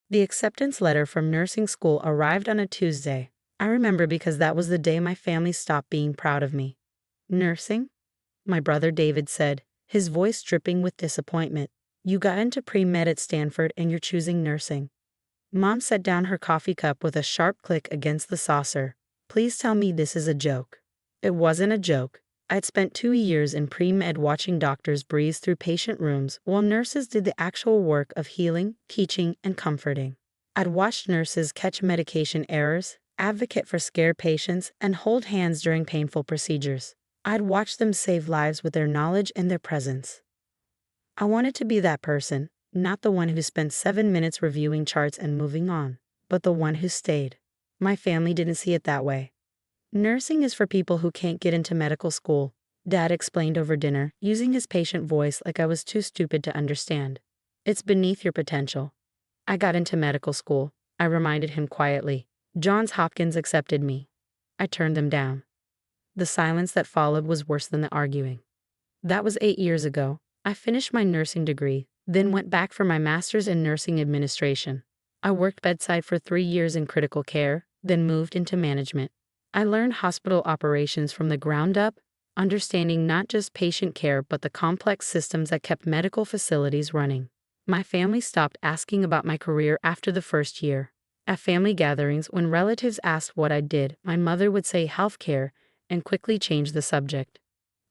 The acceptance letter from nursing school arrived on a Tuesday. I remember because that was the day my family stopped being proud of me. Nursing? My brother David said, his voice dripping with disappointment. You got into pre-med at Stanford and you're choosing nursing. Mom set down her coffee cup with a sharp click against the saucer. Please tell me this is a joke. It wasn't a joke. I'd spent 2 years in pre-med watching doctors breeze through patient rooms while nurses did the actual work of healing, teaching, and comforting. I'd watched nurses catch medication errors, advocate for scared patients, and hold hands during painful procedures. I'd watched them save lives with their knowledge and their presence. I wanted to be that person, not the one who spent 7 minutes reviewing charts and moving on, but the one who stayed. My family didn't see it that way. Nursing is for people who can't get into medical school, Dad explained over dinner, using his patient voice like I was too stupid to understand. It's beneath your potential. I got into medical school, I reminded him quietly. Johns Hopkins accepted me. I turned them down. The silence that followed was worse than the arguing. That was 8 years ago. I finished my nursing degree, then went back for my master's in nursing administration. I worked bedside for 3 years in critical care, then moved into management. I learned hospital operations from the ground up, understanding not just patient care but the complex systems that kept medical facilities running. My family stopped asking about my career after the first year. At family gatherings, when relatives asked what I did, my mother would say healthcare and quickly change the subject.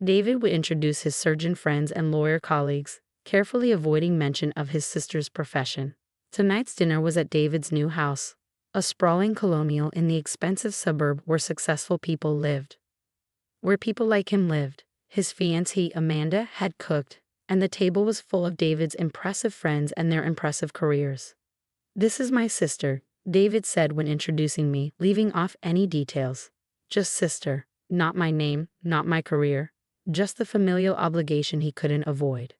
David would introduce his surgeon friends and lawyer colleagues, carefully avoiding mention of his sister's profession. Tonight's dinner was at David's new house, a sprawling colonial in the expensive suburb where successful people lived. Where people like him lived, his fiancée Amanda had cooked, and the table was full of David's impressive friends and their impressive careers. This is my sister, David said when introducing me, leaving off any details. Just sister, not my name, not my career, just the familial obligation he couldn't avoid.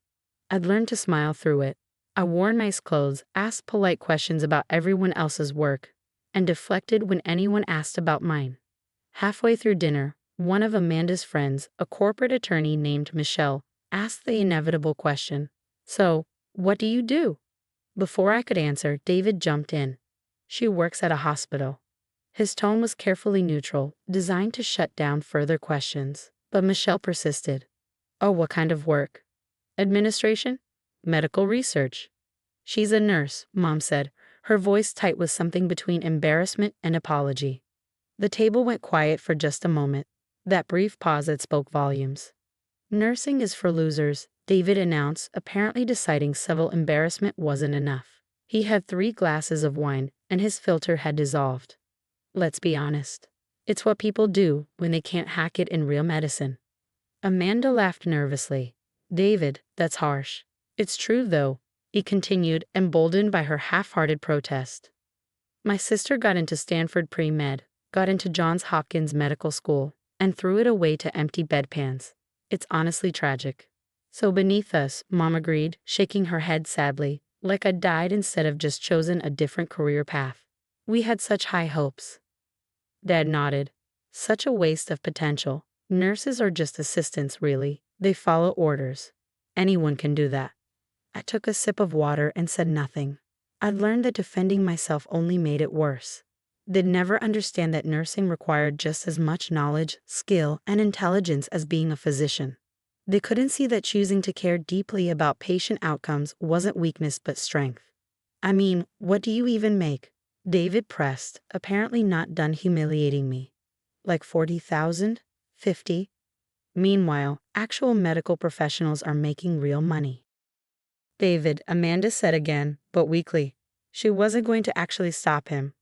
I'd learned to smile through it. I wore nice clothes, asked polite questions about everyone else's work, and deflected when anyone asked about mine. Halfway through dinner, one of Amanda's friends, a corporate attorney named Michelle, asked the inevitable question, "So, what do you do?" Before I could answer, David jumped in. "She works at a hospital." His tone was carefully neutral, designed to shut down further questions, but Michelle persisted. "Oh, what kind of work?" "Administration? Medical research." "She's a nurse," Mom said, her voice tight with something between embarrassment and apology. The table went quiet for just a moment, that brief pause that spoke volumes. "Nursing is for losers," David announced, apparently deciding civil embarrassment wasn't enough. He had 3 glasses of wine, and his filter had dissolved. "Let's be honest. It's what people do when they can't hack it in real medicine." Amanda laughed nervously. "David, that's harsh." "It's true, though," he continued, emboldened by her half-hearted protest. "My sister got into Stanford pre-med, got into Johns Hopkins Medical School, and threw it away to empty bedpans. It's honestly tragic." "So beneath us," Mom agreed, shaking her head sadly, like I'd died instead of just chosen a different career path. "We had such high hopes." Dad nodded. "Such a waste of potential. Nurses are just assistants, really. They follow orders. Anyone can do that." I took a sip of water and said nothing. I'd learned that defending myself only made it worse. They'd never understand that nursing required just as much knowledge, skill, and intelligence as being a physician. They couldn't see that choosing to care deeply about patient outcomes wasn't weakness but strength. "I mean, what do you even make?" David pressed, apparently not done humiliating me. "Like 40,000? 50? Meanwhile, actual medical professionals are making real money." "David," Amanda said again, but weakly. She wasn't going to actually stop him.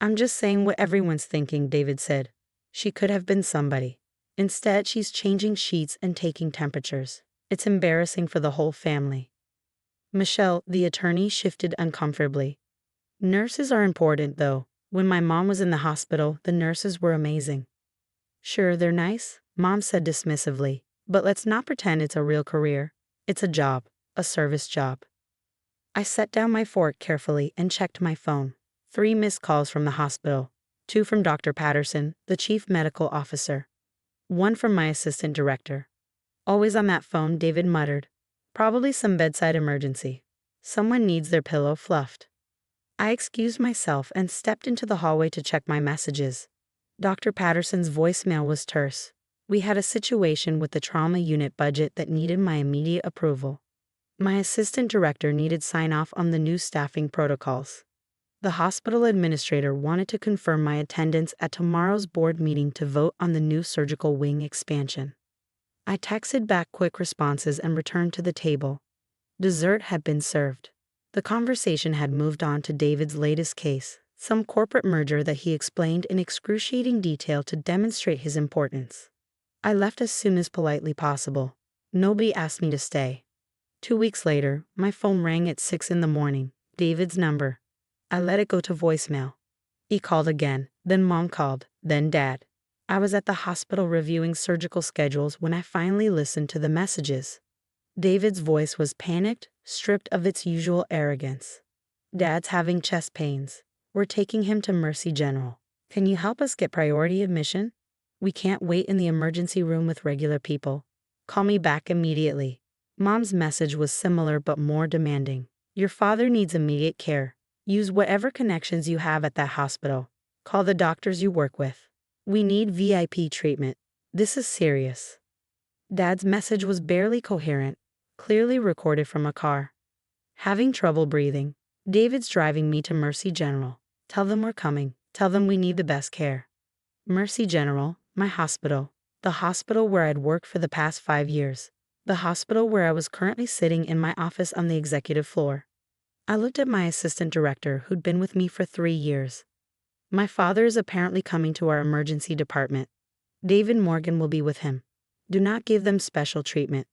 "I'm just saying what everyone's thinking," David said. "She could have been somebody. Instead, she's changing sheets and taking temperatures. It's embarrassing for the whole family." Michelle, the attorney, shifted uncomfortably. "Nurses are important, though. When my mom was in the hospital, the nurses were amazing." "Sure, they're nice," Mom said dismissively, "but let's not pretend it's a real career. It's a job, a service job." I set down my fork carefully and checked my phone. 3 missed calls from the hospital, 2 from Dr. Patterson, the chief medical officer, 1 from my assistant director. "Always on that phone," David muttered. "Probably some bedside emergency. Someone needs their pillow fluffed." I excused myself and stepped into the hallway to check my messages. Dr. Patterson's voicemail was terse. We had a situation with the trauma unit budget that needed my immediate approval. My assistant director needed sign-off on the new staffing protocols. The hospital administrator wanted to confirm my attendance at tomorrow's board meeting to vote on the new surgical wing expansion. I texted back quick responses and returned to the table. Dessert had been served. The conversation had moved on to David's latest case, some corporate merger that he explained in excruciating detail to demonstrate his importance. I left as soon as politely possible. Nobody asked me to stay. 2 weeks later, my phone rang at 6 in the morning. David's number. I let it go to voicemail. He called again, then Mom called, then Dad. I was at the hospital reviewing surgical schedules when I finally listened to the messages. David's voice was panicked, stripped of its usual arrogance. Dad's having chest pains. We're taking him to Mercy General. Can you help us get priority admission? We can't wait in the emergency room with regular people. Call me back immediately. Mom's message was similar but more demanding. Your father needs immediate care. Use whatever connections you have at that hospital. Call the doctors you work with. We need VIP treatment. This is serious. Dad's message was barely coherent, clearly recorded from a car. Having trouble breathing. David's driving me to Mercy General. Tell them we're coming. Tell them we need the best care. Mercy General, my hospital. The hospital where I'd worked for the past 5 years. The hospital where I was currently sitting in my office on the executive floor. I looked at my assistant director who'd been with me for 3 years. My father is apparently coming to our emergency department. David Morgan will be with him. Do not give them special treatment.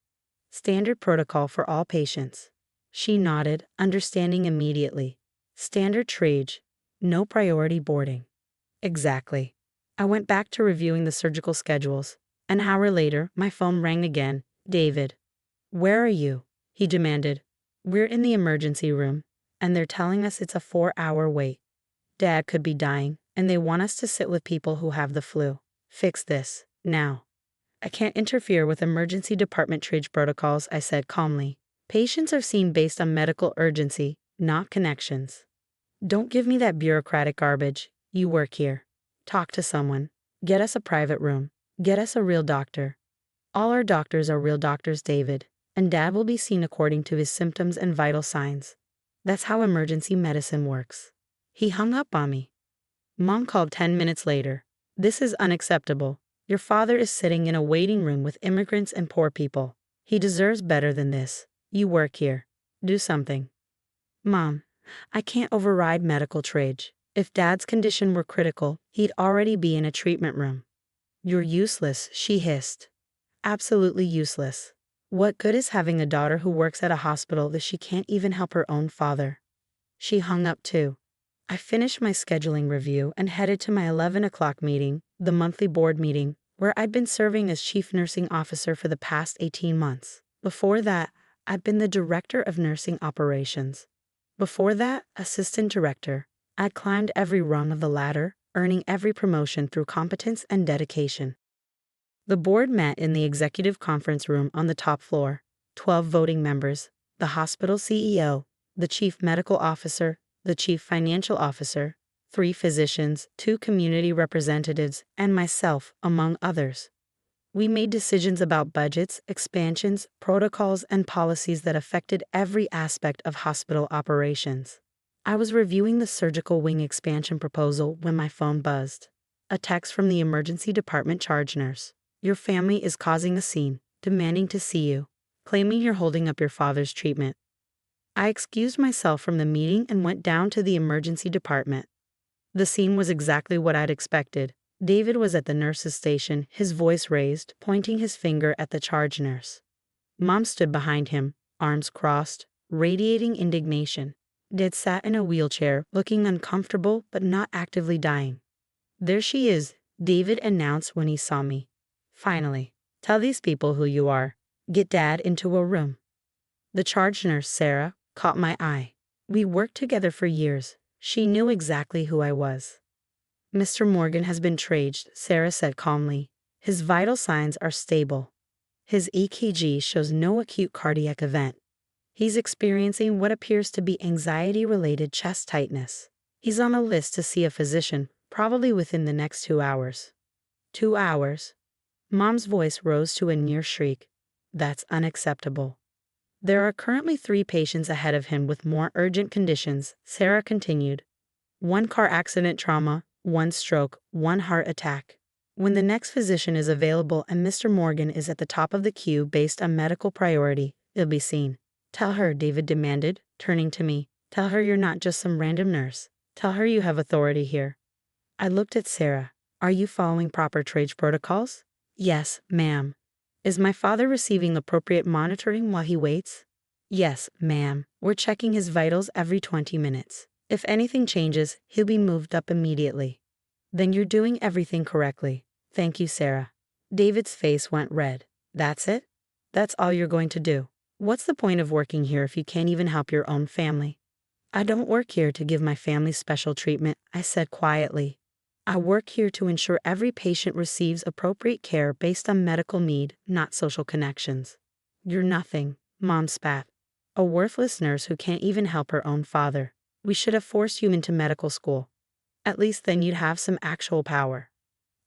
Standard protocol for all patients. She nodded, understanding immediately. Standard triage. No priority boarding. Exactly. I went back to reviewing the surgical schedules. An hour later, my phone rang again. David. Where are you? He demanded. We're in the emergency room, and they're telling us it's a 4-hour wait. Dad could be dying, and they want us to sit with people who have the flu. Fix this, now. I can't interfere with emergency department triage protocols, I said calmly. Patients are seen based on medical urgency, not connections. Don't give me that bureaucratic garbage. You work here. Talk to someone. Get us a private room. Get us a real doctor. All our doctors are real doctors, David, and Dad will be seen according to his symptoms and vital signs. That's how emergency medicine works. He hung up on me. Mom called 10 minutes later. This is unacceptable. Your father is sitting in a waiting room with immigrants and poor people. He deserves better than this. You work here. Do something. Mom, I can't override medical triage. If Dad's condition were critical, he'd already be in a treatment room. You're useless, she hissed. Absolutely useless. What good is having a daughter who works at a hospital if she can't even help her own father? She hung up too. I finished my scheduling review and headed to my 11 o'clock meeting, the monthly board meeting, where I'd been serving as chief nursing officer for the past 18 months. Before that, I'd been the director of nursing operations. Before that, assistant director. I'd climbed every rung of the ladder, earning every promotion through competence and dedication. The board met in the executive conference room on the top floor. 12 voting members, the hospital CEO, the chief medical officer, the chief financial officer, 3 physicians, 2 community representatives, and myself, among others. We made decisions about budgets, expansions, protocols, and policies that affected every aspect of hospital operations. I was reviewing the surgical wing expansion proposal when my phone buzzed. A text from the emergency department charge nurse. Your family is causing a scene, demanding to see you, claiming you're holding up your father's treatment. I excused myself from the meeting and went down to the emergency department. The scene was exactly what I'd expected. David was at the nurse's station, his voice raised, pointing his finger at the charge nurse. Mom stood behind him, arms crossed, radiating indignation. Dad sat in a wheelchair, looking uncomfortable but not actively dying. There she is, David announced when he saw me. Finally, tell these people who you are. Get Dad into a room. The charge nurse, Sarah, caught my eye. We worked together for years. She knew exactly who I was. Mr. Morgan has been triaged, Sarah said calmly. His vital signs are stable. His EKG shows no acute cardiac event. He's experiencing what appears to be anxiety-related chest tightness. He's on a list to see a physician, probably within the next 2 hours. 2 hours? Mom's voice rose to a near shriek. That's unacceptable. There are currently 3 patients ahead of him with more urgent conditions, Sarah continued. 1 car accident trauma, 1 stroke, 1 heart attack. When the next physician is available and Mr. Morgan is at the top of the queue based on medical priority, it'll be seen. Tell her, David demanded, turning to me. Tell her you're not just some random nurse. Tell her you have authority here. I looked at Sarah. Are you following proper trade protocols? Yes, ma'am. Is my father receiving appropriate monitoring while he waits? Yes, ma'am. We're checking his vitals every 20 minutes. If anything changes, he'll be moved up immediately. Then you're doing everything correctly. Thank you, Sarah. David's face went red. That's it? That's all you're going to do? What's the point of working here if you can't even help your own family? I don't work here to give my family special treatment, I said quietly. I work here to ensure every patient receives appropriate care based on medical need, not social connections. You're nothing, Mom spat. A worthless nurse who can't even help her own father. We should have forced you into medical school. At least then you'd have some actual power.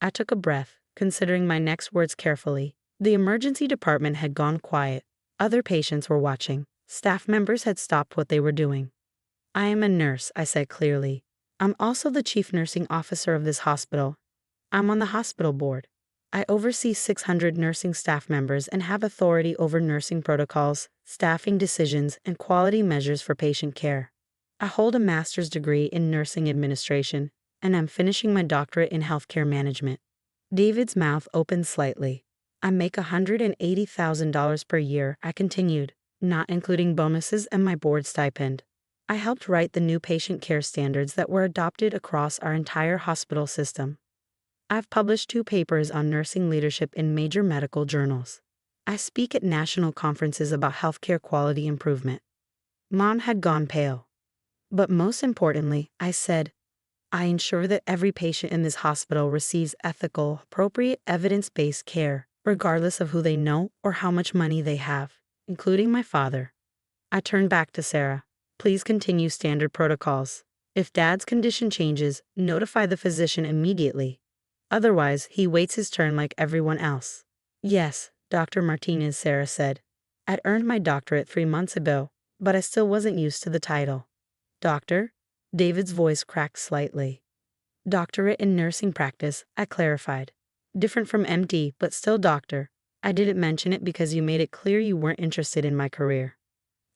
I took a breath, considering my next words carefully. The emergency department had gone quiet. Other patients were watching. Staff members had stopped what they were doing. I am a nurse, I said clearly. I'm also the chief nursing officer of this hospital. I'm on the hospital board. I oversee 600 nursing staff members and have authority over nursing protocols, staffing decisions, and quality measures for patient care. I hold a master's degree in nursing administration, and I'm finishing my doctorate in healthcare management. David's mouth opened slightly. I make $180,000 per year, I continued, not including bonuses and my board stipend. I helped write the new patient care standards that were adopted across our entire hospital system. I've published 2 papers on nursing leadership in major medical journals. I speak at national conferences about healthcare quality improvement. Mom had gone pale. But most importantly, I said, I ensure that every patient in this hospital receives ethical, appropriate, evidence-based care, regardless of who they know or how much money they have, including my father. I turned back to Sarah. Please continue standard protocols. If Dad's condition changes, notify the physician immediately. Otherwise, he waits his turn like everyone else. Yes, Dr. Martinez, Sarah said. I'd earned my doctorate 3 months ago, but I still wasn't used to the title. Doctor? David's voice cracked slightly. Doctorate in nursing practice, I clarified. Different from MD, but still doctor. I didn't mention it because you made it clear you weren't interested in my career.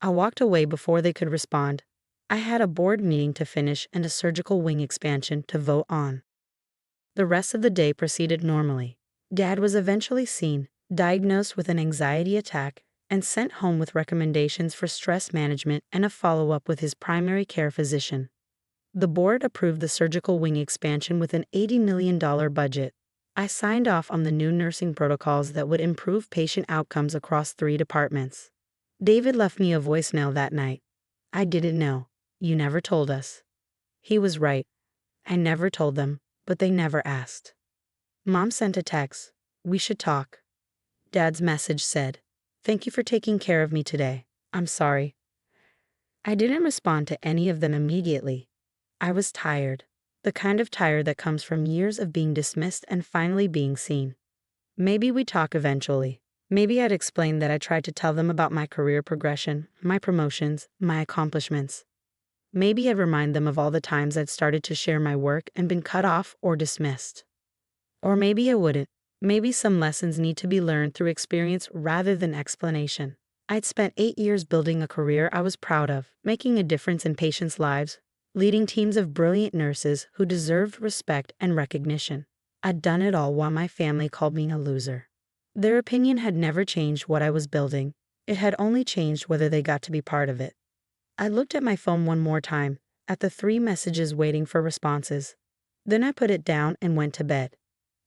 I walked away before they could respond. I had a board meeting to finish and a surgical wing expansion to vote on. The rest of the day proceeded normally. Dad was eventually seen, diagnosed with an anxiety attack, and sent home with recommendations for stress management and a follow-up with his primary care physician. The board approved the surgical wing expansion with an $80 million budget. I signed off on the new nursing protocols that would improve patient outcomes across 3 departments. David left me a voicemail that night. I didn't know. You never told us. He was right. I never told them, but they never asked. Mom sent a text. We should talk. Dad's message said, Thank you for taking care of me today. I'm sorry. I didn't respond to any of them immediately. I was tired. The kind of tired that comes from years of being dismissed and finally being seen. Maybe we'd talk eventually. Maybe I'd explain that I tried to tell them about my career progression, my promotions, my accomplishments. Maybe I'd remind them of all the times I'd started to share my work and been cut off or dismissed. Or maybe I wouldn't. Maybe some lessons need to be learned through experience rather than explanation. I'd spent 8 years building a career I was proud of, making a difference in patients' lives, leading teams of brilliant nurses who deserved respect and recognition. I'd done it all while my family called me a loser. Their opinion had never changed what I was building. It had only changed whether they got to be part of it. I looked at my phone one more time, at the 3 messages waiting for responses. Then I put it down and went to bed.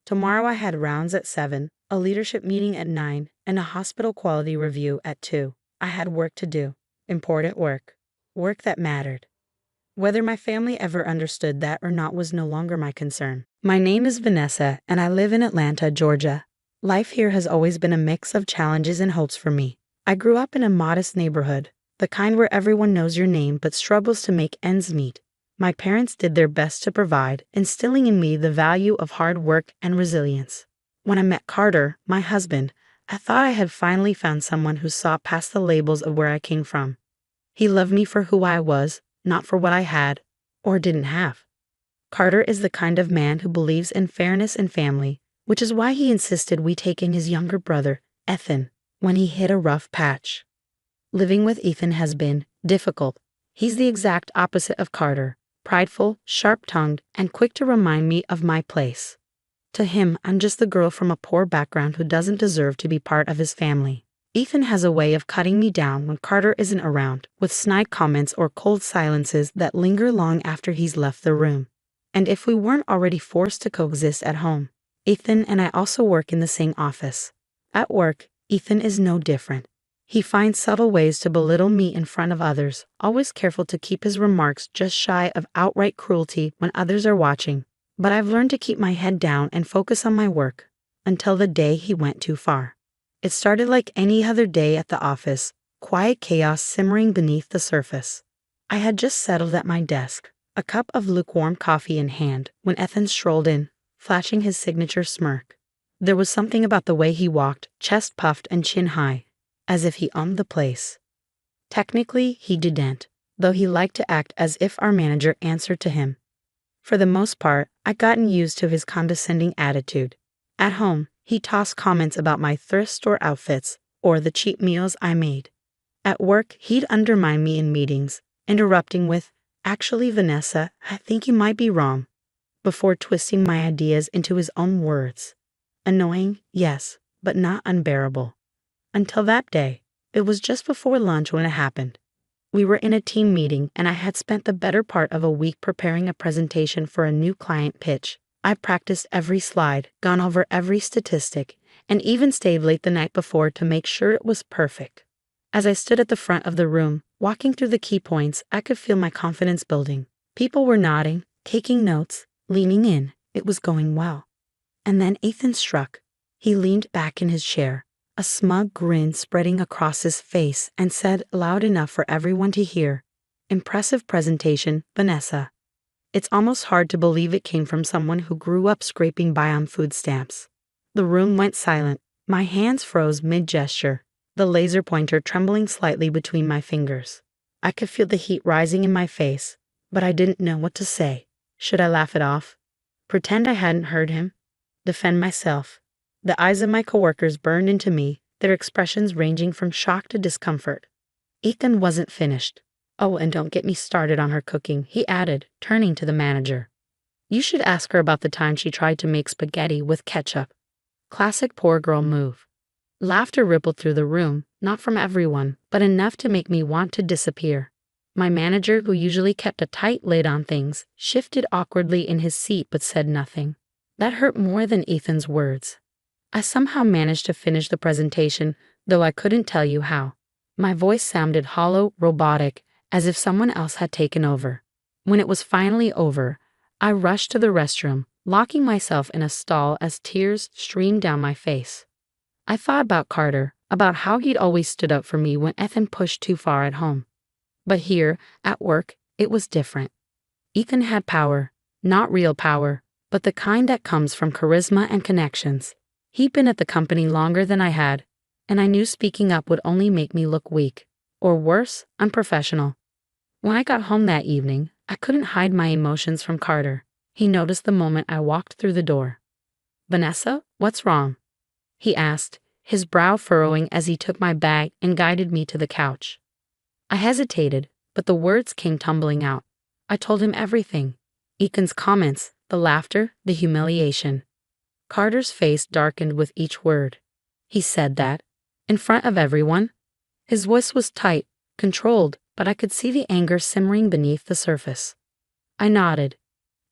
Tomorrow I had rounds at 7, a leadership meeting at 9, and a hospital quality review at 2. I had work to do. Important work. Work that mattered. Whether my family ever understood that or not was no longer my concern. My name is Vanessa, and I live in Atlanta, Georgia. Life here has always been a mix of challenges and hopes for me. I grew up in a modest neighborhood, the kind where everyone knows your name but struggles to make ends meet. My parents did their best to provide, instilling in me the value of hard work and resilience. When I met Carter, my husband, I thought I had finally found someone who saw past the labels of where I came from. He loved me for who I was, not for what I had or didn't have. Carter is the kind of man who believes in fairness and family, which is why he insisted we take in his younger brother, Ethan, when he hit a rough patch. Living with Ethan has been difficult. He's the exact opposite of Carter, prideful, sharp-tongued, and quick to remind me of my place. To him, I'm just the girl from a poor background who doesn't deserve to be part of his family. Ethan has a way of cutting me down when Carter isn't around, with snide comments or cold silences that linger long after he's left the room. And if we weren't already forced to coexist at home, Ethan and I also work in the same office. At work, Ethan is no different. He finds subtle ways to belittle me in front of others, always careful to keep his remarks just shy of outright cruelty when others are watching. But I've learned to keep my head down and focus on my work, until the day he went too far. It started like any other day at the office, quiet chaos simmering beneath the surface. I had just settled at my desk, a cup of lukewarm coffee in hand, when Ethan strolled in, flashing his signature smirk. There was something about the way he walked, chest puffed and chin high, as if he owned the place. Technically, he didn't, though he liked to act as if our manager answered to him. For the most part, I'd gotten used to his condescending attitude. At home, he tossed comments about my thrift store outfits or the cheap meals I made. At work, he'd undermine me in meetings, interrupting with, "Actually, Vanessa, I think you might be wrong," before twisting my ideas into his own words. Annoying, yes, but not unbearable. Until that day. It was just before lunch when it happened. We were in a team meeting and I had spent the better part of a week preparing a presentation for a new client pitch. I practiced every slide, gone over every statistic, and even stayed late the night before to make sure it was perfect. As I stood at the front of the room, walking through the key points, I could feel my confidence building. People were nodding, taking notes, leaning in. It was going well. And then Ethan struck. He leaned back in his chair, a smug grin spreading across his face, and said loud enough for everyone to hear, "Impressive presentation, Vanessa." It's almost hard to believe it came from someone who grew up scraping by on food stamps. The room went silent. My hands froze mid-gesture, the laser pointer trembling slightly between my fingers. I could feel the heat rising in my face, but I didn't know what to say. Should I laugh it off? Pretend I hadn't heard him? Defend myself? The eyes of my coworkers burned into me, their expressions ranging from shock to discomfort. Ethan wasn't finished. "Oh, and don't get me started on her cooking," he added, turning to the manager. "You should ask her about the time she tried to make spaghetti with ketchup." Classic poor girl move. Laughter rippled through the room, not from everyone, but enough to make me want to disappear. My manager, who usually kept a tight lid on things, shifted awkwardly in his seat but said nothing. That hurt more than Ethan's words. I somehow managed to finish the presentation, though I couldn't tell you how. My voice sounded hollow, robotic, as if someone else had taken over. When it was finally over, I rushed to the restroom, locking myself in a stall as tears streamed down my face. I thought about Carter, about how he'd always stood up for me when Ethan pushed too far at home. But here, at work, it was different. Ethan had power, not real power, but the kind that comes from charisma and connections. He'd been at the company longer than I had, and I knew speaking up would only make me look weak, or worse, unprofessional. When I got home that evening, I couldn't hide my emotions from Carter. He noticed the moment I walked through the door. "Vanessa, what's wrong?" he asked, his brow furrowing as he took my bag and guided me to the couch. I hesitated, but the words came tumbling out. I told him everything. Ethan's comments, the laughter, the humiliation. Carter's face darkened with each word. He said that, in front of everyone. His voice was tight, controlled, but I could see the anger simmering beneath the surface. I nodded.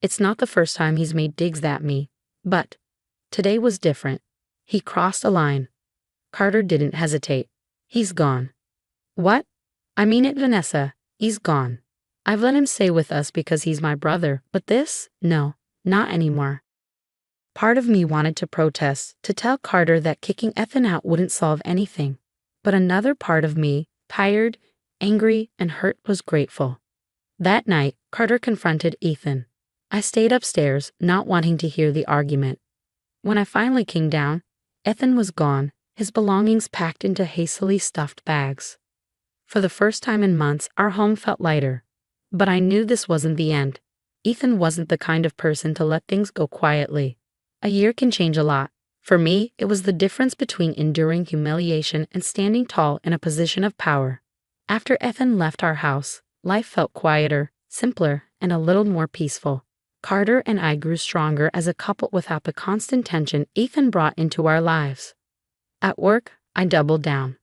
It's not the first time he's made digs at me, but today was different. He crossed a line. Carter didn't hesitate. "He's gone." "What?" "I mean it, Vanessa. He's gone. I've let him stay with us because he's my brother, but this? No, not anymore." Part of me wanted to protest, to tell Carter that kicking Ethan out wouldn't solve anything. But another part of me, tired, angry and hurt was grateful. That night, Carter confronted Ethan. I stayed upstairs, not wanting to hear the argument. When I finally came down, Ethan was gone, his belongings packed into hastily stuffed bags. For the first time in months, our home felt lighter. But I knew this wasn't the end. Ethan wasn't the kind of person to let things go quietly. A year can change a lot. For me, it was the difference between enduring humiliation and standing tall in a position of power. After Ethan left our house, life felt quieter, simpler, and a little more peaceful. Carter and I grew stronger as a couple without the constant tension Ethan brought into our lives. At work, I doubled down.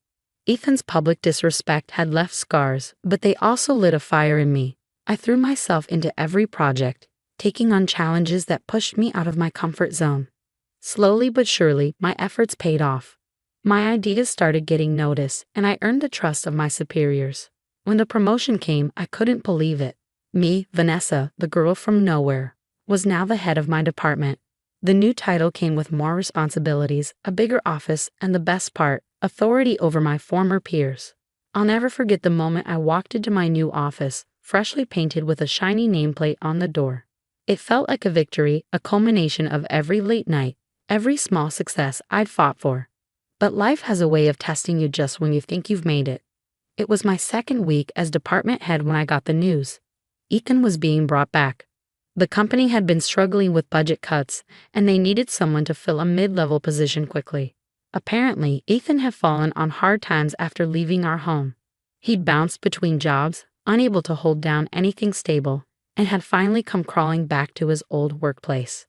Ethan's public disrespect had left scars, but they also lit a fire in me. I threw myself into every project, taking on challenges that pushed me out of my comfort zone. Slowly but surely, my efforts paid off. My ideas started getting noticed, and I earned the trust of my superiors. When the promotion came, I couldn't believe it. Me, Vanessa, the girl from nowhere, was now the head of my department. The new title came with more responsibilities, a bigger office, and the best part, authority over my former peers. I'll never forget the moment I walked into my new office, freshly painted with a shiny nameplate on the door. It felt like a victory, a culmination of every late night, every small success I'd fought for. But life has a way of testing you just when you think you've made it. It was my second week as department head when I got the news. Ethan was being brought back. The company had been struggling with budget cuts, and they needed someone to fill a mid-level position quickly. Apparently, Ethan had fallen on hard times after leaving our home. He'd bounced between jobs, unable to hold down anything stable, and had finally come crawling back to his old workplace.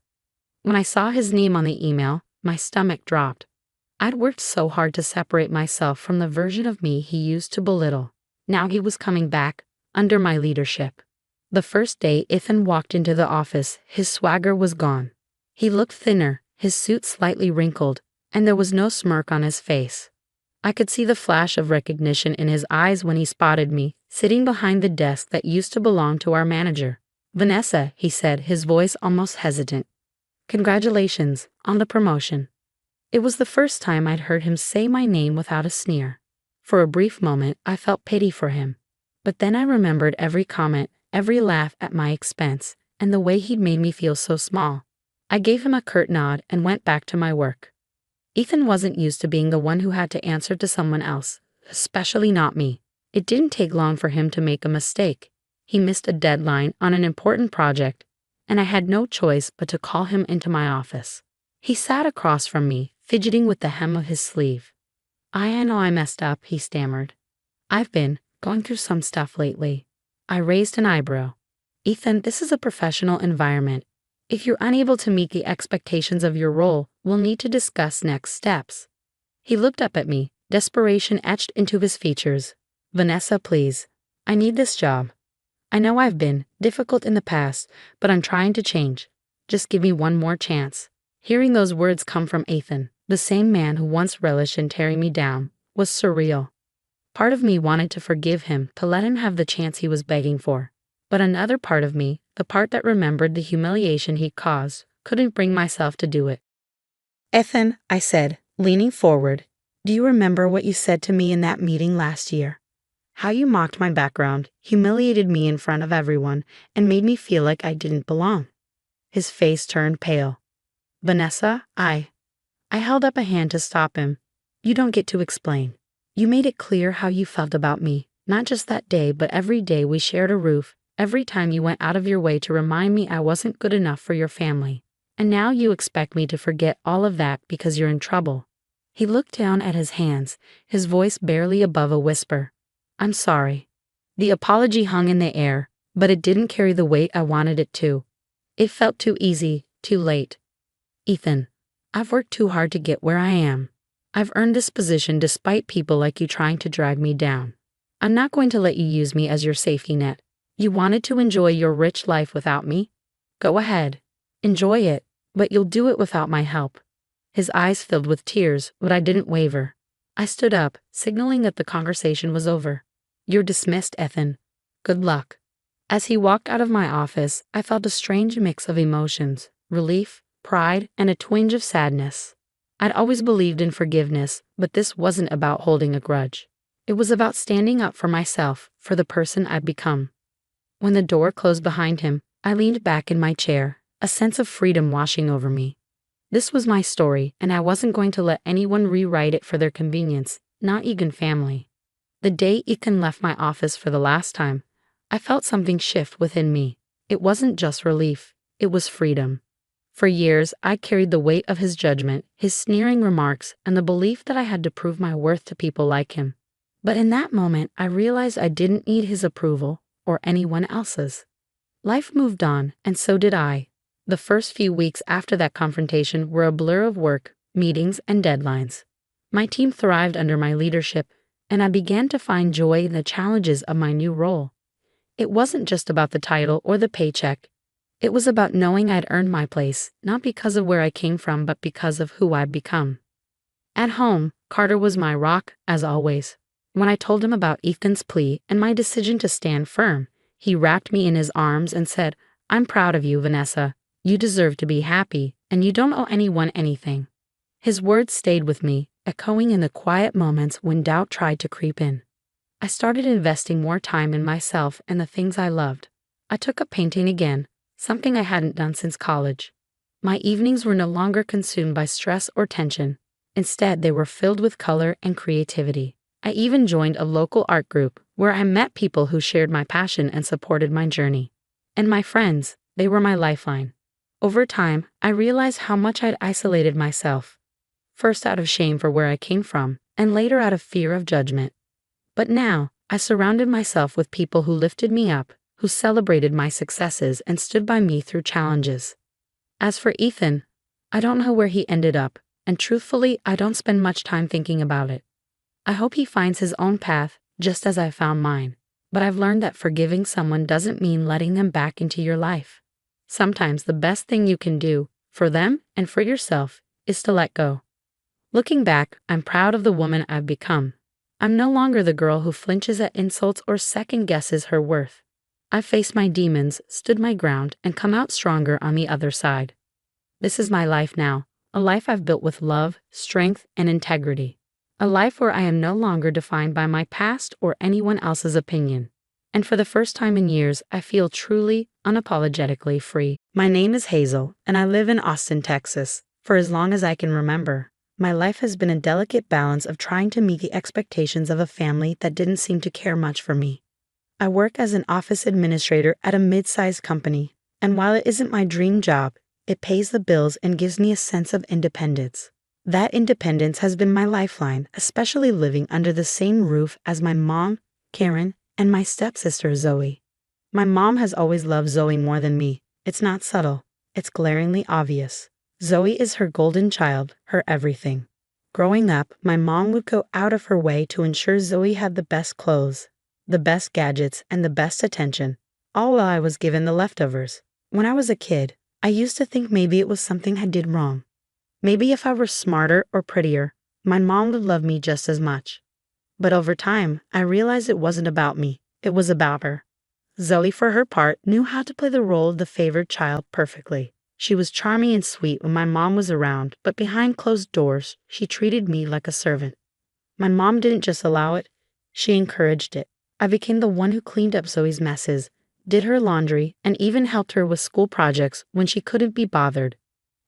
When I saw his name on the email, my stomach dropped. I'd worked so hard to separate myself from the version of me he used to belittle. Now he was coming back, under my leadership. The first day Ethan walked into the office, his swagger was gone. He looked thinner, his suit slightly wrinkled, and there was no smirk on his face. I could see the flash of recognition in his eyes when he spotted me, sitting behind the desk that used to belong to our manager. "Vanessa," he said, his voice almost hesitant. "Congratulations on the promotion." It was the first time I'd heard him say my name without a sneer. For a brief moment, I felt pity for him. But then I remembered every comment, every laugh at my expense, and the way he'd made me feel so small. I gave him a curt nod and went back to my work. Ethan wasn't used to being the one who had to answer to someone else, especially not me. It didn't take long for him to make a mistake. He missed a deadline on an important project, and I had no choice but to call him into my office. He sat across from me, fidgeting with the hem of his sleeve. I know I messed up," he stammered. "I've been going through some stuff lately." I raised an eyebrow. "Ethan, this is a professional environment. If you're unable to meet the expectations of your role, we'll need to discuss next steps." He looked up at me, desperation etched into his features. "Vanessa, please. I need this job. I know I've been difficult in the past, but I'm trying to change. Just give me one more chance." Hearing those words come from Ethan, the same man who once relished in tearing me down, was surreal. Part of me wanted to forgive him, to let him have the chance he was begging for. But another part of me, the part that remembered the humiliation he caused, couldn't bring myself to do it. "Ethan," I said, leaning forward, "do you remember what you said to me in that meeting last year? How you mocked my background, humiliated me in front of everyone, and made me feel like I didn't belong?" His face turned pale. "Vanessa, I held up a hand to stop him. "You don't get to explain. You made it clear how you felt about me, not just that day, but every day we shared a roof, every time you went out of your way to remind me I wasn't good enough for your family. And now you expect me to forget all of that because you're in trouble." He looked down at his hands, his voice barely above a whisper. "I'm sorry." The apology hung in the air, but it didn't carry the weight I wanted it to. It felt too easy, too late. "Ethan, I've worked too hard to get where I am. I've earned this position despite people like you trying to drag me down. I'm not going to let you use me as your safety net. You wanted to enjoy your rich life without me? Go ahead. Enjoy it, but you'll do it without my help." His eyes filled with tears, but I didn't waver. I stood up, signaling that the conversation was over. "You're dismissed, Ethan. Good luck." As he walked out of my office, I felt a strange mix of emotions, relief, pride, and a twinge of sadness. I'd always believed in forgiveness, but this wasn't about holding a grudge. It was about standing up for myself, for the person I'd become. When the door closed behind him, I leaned back in my chair, a sense of freedom washing over me. This was my story, and I wasn't going to let anyone rewrite it for their convenience, not even family. The day Ethan left my office for the last time, I felt something shift within me. It wasn't just relief, it was freedom. For years, I carried the weight of his judgment, his sneering remarks, and the belief that I had to prove my worth to people like him. But in that moment, I realized I didn't need his approval, or anyone else's. Life moved on, and so did I. The first few weeks after that confrontation were a blur of work, meetings, and deadlines. My team thrived under my leadership, and I began to find joy in the challenges of my new role. It wasn't just about the title or the paycheck. It was about knowing I'd earned my place, not because of where I came from, but because of who I'd become. At home, Carter was my rock, as always. When I told him about Ethan's plea and my decision to stand firm, he wrapped me in his arms and said, "I'm proud of you, Vanessa. You deserve to be happy, and you don't owe anyone anything." His words stayed with me, echoing in the quiet moments when doubt tried to creep in. I started investing more time in myself and the things I loved. I took up painting again, something I hadn't done since college. My evenings were no longer consumed by stress or tension. Instead, they were filled with color and creativity. I even joined a local art group where I met people who shared my passion and supported my journey. And my friends, they were my lifeline. Over time, I realized how much I'd isolated myself. First out of shame for where I came from, and later out of fear of judgment. But now, I surrounded myself with people who lifted me up, who celebrated my successes and stood by me through challenges. As for Ethan, I don't know where he ended up, and truthfully, I don't spend much time thinking about it. I hope he finds his own path, just as I found mine. But I've learned that forgiving someone doesn't mean letting them back into your life. Sometimes the best thing you can do, for them and for yourself, is to let go. Looking back, I'm proud of the woman I've become. I'm no longer the girl who flinches at insults or second guesses her worth. I've faced my demons, stood my ground, and come out stronger on the other side. This is my life now, a life I've built with love, strength, and integrity. A life where I am no longer defined by my past or anyone else's opinion. And for the first time in years, I feel truly, unapologetically free. My name is Hazel, and I live in Austin, Texas. For as long as I can remember, my life has been a delicate balance of trying to meet the expectations of a family that didn't seem to care much for me. I work as an office administrator at a mid-sized company, and while it isn't my dream job, it pays the bills and gives me a sense of independence. That independence has been my lifeline, especially living under the same roof as my mom, Karen, and my stepsister, Zoe. My mom has always loved Zoe more than me. It's not subtle, it's glaringly obvious. Zoe is her golden child, her everything. Growing up, my mom would go out of her way to ensure Zoe had the best clothes, the best gadgets, and the best attention, all while I was given the leftovers. When I was a kid, I used to think maybe it was something I did wrong. Maybe if I were smarter or prettier, my mom would love me just as much. But over time, I realized it wasn't about me, it was about her. Zoe, for her part, knew how to play the role of the favored child perfectly. She was charming and sweet when my mom was around, but behind closed doors, she treated me like a servant. My mom didn't just allow it, she encouraged it. I became the one who cleaned up Zoe's messes, did her laundry, and even helped her with school projects when she couldn't be bothered.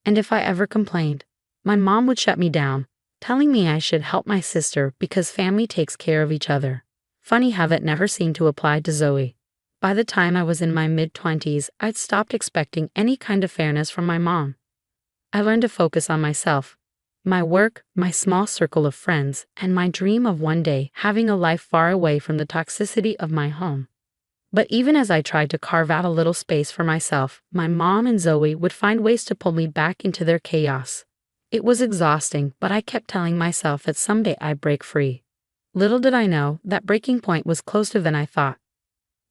And if I ever complained, my mom would shut me down, telling me I should help my sister because family takes care of each other. Funny how that never seemed to apply to Zoe. By the time I was in my mid-20s, I'd stopped expecting any kind of fairness from my mom. I learned to focus on myself, my work, my small circle of friends, and my dream of one day having a life far away from the toxicity of my home. But even as I tried to carve out a little space for myself, my mom and Zoe would find ways to pull me back into their chaos. It was exhausting, but I kept telling myself that someday I'd break free. Little did I know that breaking point was closer than I thought.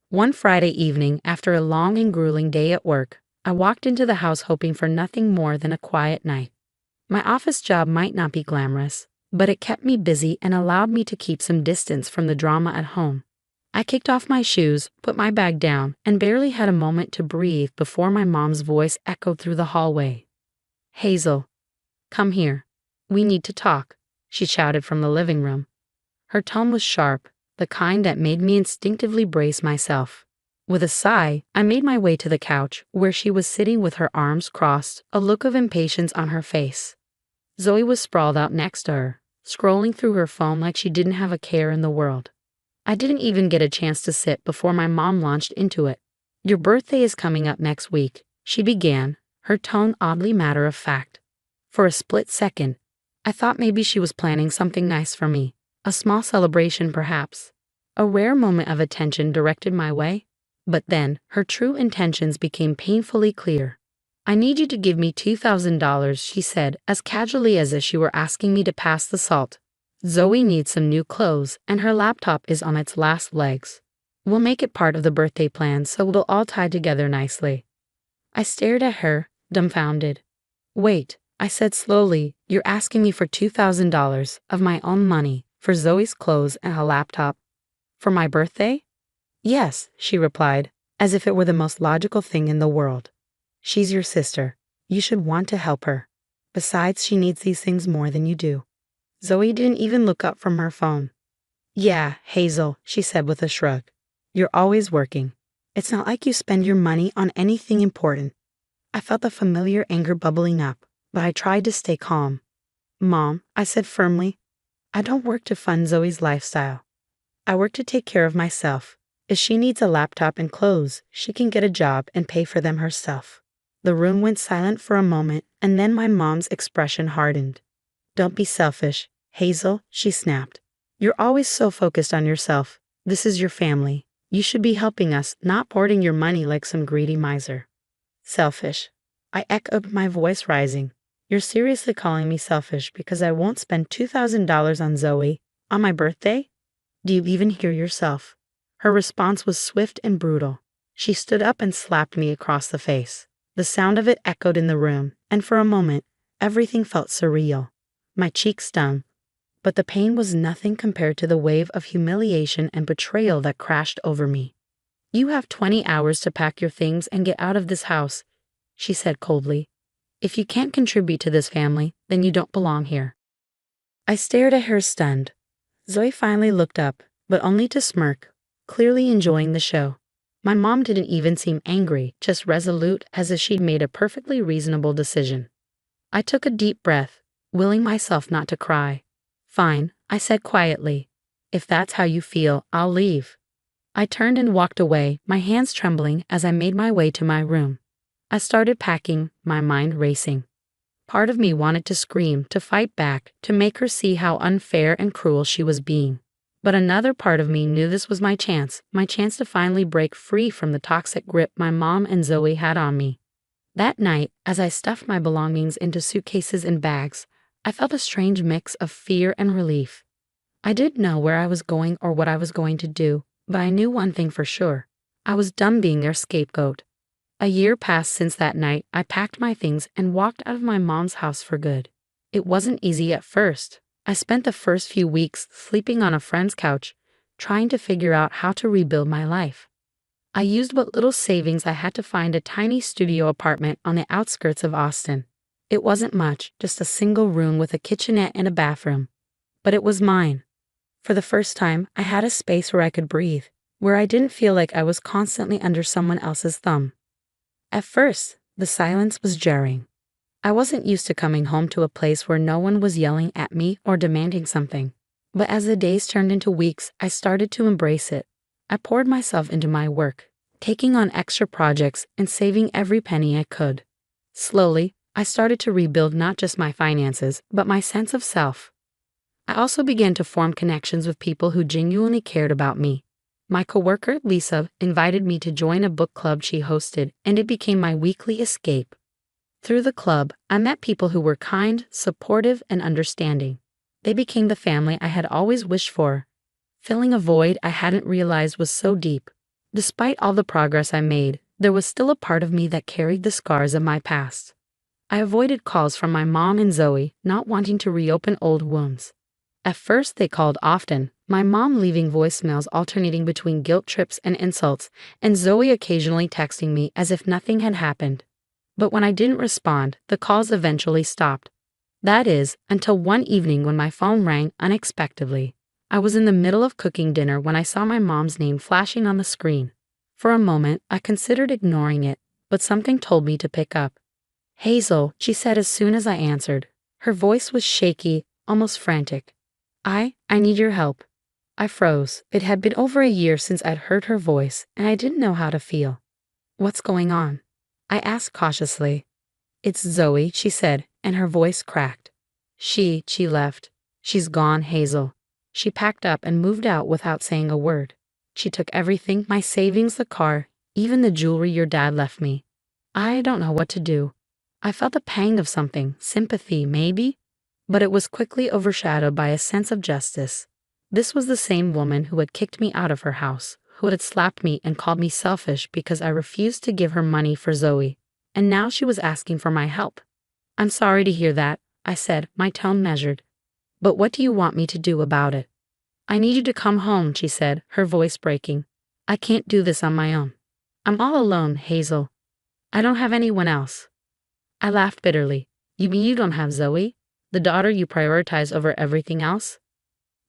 One Friday evening, after a long and grueling day at work, I walked into the house hoping for nothing more than a quiet night. My office job might not be glamorous, but it kept me busy and allowed me to keep some distance from the drama at home. I kicked off my shoes, put my bag down, and barely had a moment to breathe before my mom's voice echoed through the hallway. "Hazel, come here. We need to talk," she shouted from the living room. Her tone was sharp, the kind that made me instinctively brace myself. With a sigh, I made my way to the couch, where she was sitting with her arms crossed, a look of impatience on her face. Zoe was sprawled out next to her, scrolling through her phone like she didn't have a care in the world. I didn't even get a chance to sit before my mom launched into it. "Your birthday is coming up next week," she began, her tone oddly matter-of-fact. For a split second, I thought maybe she was planning something nice for me, a small celebration perhaps. A rare moment of attention directed my way. But then, her true intentions became painfully clear. "I need you to give me $2,000, she said, as casually as if she were asking me to pass the salt. "Zoe needs some new clothes, and her laptop is on its last legs. We'll make it part of the birthday plan so it'll all tie together nicely." I stared at her, dumbfounded. "Wait," I said slowly, "you're asking me for $2,000 of my own money for Zoe's clothes and her laptop? For my birthday?" "Yes," she replied, as if it were the most logical thing in the world. "She's your sister. You should want to help her. Besides, she needs these things more than you do." Zoe didn't even look up from her phone. "Yeah, Hazel," she said with a shrug. "You're always working. It's not like you spend your money on anything important." I felt the familiar anger bubbling up, but I tried to stay calm. "Mom," I said firmly, "I don't work to fund Zoe's lifestyle. I work to take care of myself. If she needs a laptop and clothes, she can get a job and pay for them herself." The room went silent for a moment, and then my mom's expression hardened. "Don't be selfish, Hazel," she snapped. "You're always so focused on yourself. This is your family. You should be helping us, not hoarding your money like some greedy miser." "Selfish," I echoed, my voice rising. "You're seriously calling me selfish because I won't spend $2,000 on Zoe on my birthday? Do you even hear yourself?" Her response was swift and brutal. She stood up and slapped me across the face. The sound of it echoed in the room, and for a moment, everything felt surreal. My cheeks stung, but the pain was nothing compared to the wave of humiliation and betrayal that crashed over me. "You have 20 hours to pack your things and get out of this house," she said coldly. "If you can't contribute to this family, then you don't belong here." I stared at her stunned. Zoe finally looked up, but only to smirk, clearly enjoying the show. My mom didn't even seem angry, just resolute, as if she'd made a perfectly reasonable decision. I took a deep breath, willing myself not to cry. "Fine," I said quietly. "If that's how you feel, I'll leave." I turned and walked away, my hands trembling as I made my way to my room. I started packing, my mind racing. Part of me wanted to scream, to fight back, to make her see how unfair and cruel she was being. But another part of me knew this was my chance to finally break free from the toxic grip my mom and Zoe had on me. That night, as I stuffed my belongings into suitcases and bags, I felt a strange mix of fear and relief. I didn't know where I was going or what I was going to do, but I knew one thing for sure. I was done being their scapegoat. A year passed since that night. I packed my things and walked out of my mom's house for good. It wasn't easy at first. I spent the first few weeks sleeping on a friend's couch, trying to figure out how to rebuild my life. I used what little savings I had to find a tiny studio apartment on the outskirts of Austin. It wasn't much, just a single room with a kitchenette and a bathroom. But it was mine. For the first time, I had a space where I could breathe, where I didn't feel like I was constantly under someone else's thumb. At first, the silence was jarring. I wasn't used to coming home to a place where no one was yelling at me or demanding something. But as the days turned into weeks, I started to embrace it. I poured myself into my work, taking on extra projects and saving every penny I could. Slowly, I started to rebuild not just my finances, but my sense of self. I also began to form connections with people who genuinely cared about me. My coworker, Lisa, invited me to join a book club she hosted, and it became my weekly escape. Through the club, I met people who were kind, supportive, and understanding. They became the family I had always wished for, filling a void I hadn't realized was so deep. Despite all the progress I made, there was still a part of me that carried the scars of my past. I avoided calls from my mom and Zoe, not wanting to reopen old wounds. At first, they called often, my mom leaving voicemails alternating between guilt trips and insults, and Zoe occasionally texting me as if nothing had happened. But when I didn't respond, the calls eventually stopped. That is, until one evening when my phone rang unexpectedly. I was in the middle of cooking dinner when I saw my mom's name flashing on the screen. For a moment, I considered ignoring it, but something told me to pick up. Hazel, she said as soon as I answered. Her voice was shaky, almost frantic. I need your help. I froze. It had been over a year since I'd heard her voice, and I didn't know how to feel. What's going on? I asked cautiously. It's Zoe, she said, and her voice cracked. She left. She's gone, Hazel. She packed up and moved out without saying a word. She took everything, my savings, the car, even the jewelry your dad left me. I don't know what to do. I felt a pang of something, sympathy, maybe? But it was quickly overshadowed by a sense of justice. This was the same woman who had kicked me out of her house, who had slapped me and called me selfish because I refused to give her money for Zoe. And now she was asking for my help. I'm sorry to hear that, I said, my tone measured. But what do you want me to do about it? I need you to come home, she said, her voice breaking. I can't do this on my own. I'm all alone, Hazel. I don't have anyone else. I laughed bitterly. You mean you don't have Zoe? The daughter you prioritize over everything else?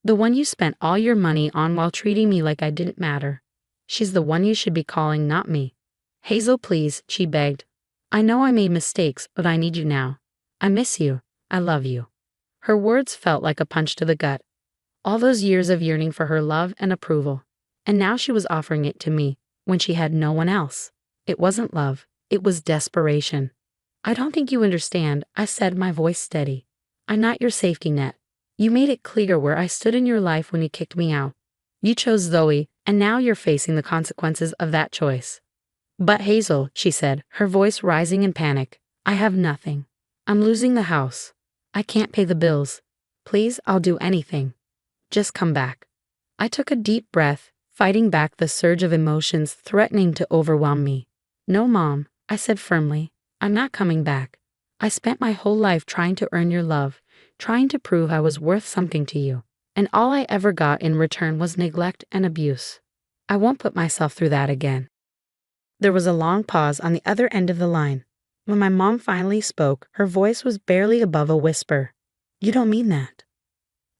The one you spent all your money on while treating me like I didn't matter. She's the one you should be calling, not me. Hazel, please, she begged. I know I made mistakes, but I need you now. I miss you. I love you. Her words felt like a punch to the gut. All those years of yearning for her love and approval. And now she was offering it to me, when she had no one else. It wasn't love. It was desperation. I don't think you understand, I said, my voice steady. I'm not your safety net. You made it clear where I stood in your life when you kicked me out. You chose Zoe, and now you're facing the consequences of that choice. But Hazel, she said, her voice rising in panic, I have nothing. I'm losing the house. I can't pay the bills. Please, I'll do anything. Just come back. I took a deep breath, fighting back the surge of emotions threatening to overwhelm me. No, Mom, I said firmly, I'm not coming back. I spent my whole life trying to earn your love, trying to prove I was worth something to you, and all I ever got in return was neglect and abuse. I won't put myself through that again. There was a long pause on the other end of the line. When my mom finally spoke, her voice was barely above a whisper. You don't mean that.